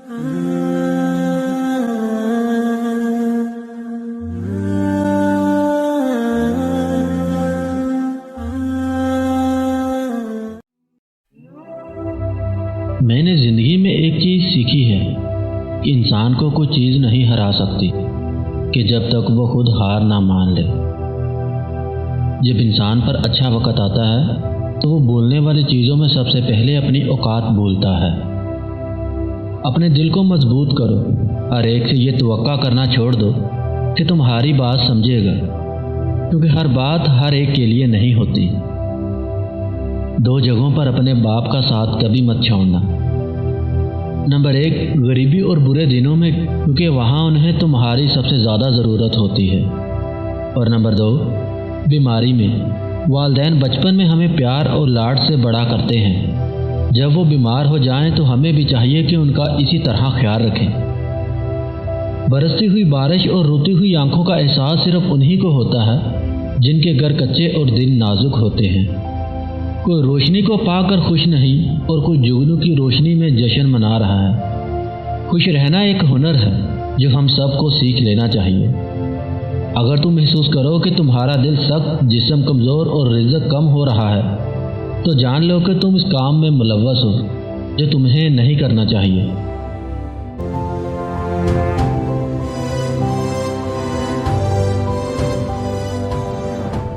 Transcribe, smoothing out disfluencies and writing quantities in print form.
میں نے زندگی میں ایک چیز سیکھی ہے کہ انسان کو کوئی چیز نہیں ہرا سکتی کہ جب تک وہ خود ہار نہ مان لے۔ جب انسان پر اچھا وقت آتا ہے تو وہ بولنے والی چیزوں میں سب سے پہلے اپنی اوقات بھولتا ہے۔ اپنے دل کو مضبوط کرو، ہر ایک سے یہ توقع کرنا چھوڑ دو کہ تمہاری بات سمجھے گا، کیونکہ ہر بات ہر ایک کے لیے نہیں ہوتی۔ دو جگہوں پر اپنے باپ کا ساتھ کبھی مت چھوڑنا۔ نمبر 1، غریبی اور برے دنوں میں، کیونکہ وہاں انہیں تمہاری سب سے زیادہ ضرورت ہوتی ہے۔ اور نمبر 2، بیماری میں۔ والدین بچپن میں ہمیں پیار اور لاڈ سے بڑا کرتے ہیں، جب وہ بیمار ہو جائیں تو ہمیں بھی چاہیے کہ ان کا اسی طرح خیال رکھیں۔ برستی ہوئی بارش اور روتی ہوئی آنکھوں کا احساس صرف انہی کو ہوتا ہے جن کے گھر کچے اور دل نازک ہوتے ہیں۔ کوئی روشنی کو پا کر خوش نہیں اور کوئی جگنو کی روشنی میں جشن منا رہا ہے۔ خوش رہنا ایک ہنر ہے جو ہم سب کو سیکھ لینا چاہیے۔ اگر تم محسوس کرو کہ تمہارا دل سخت، جسم کمزور اور رزق کم ہو رہا ہے تو جان لو کہ تم اس کام میں ملوث ہو جو تمہیں نہیں کرنا چاہیے۔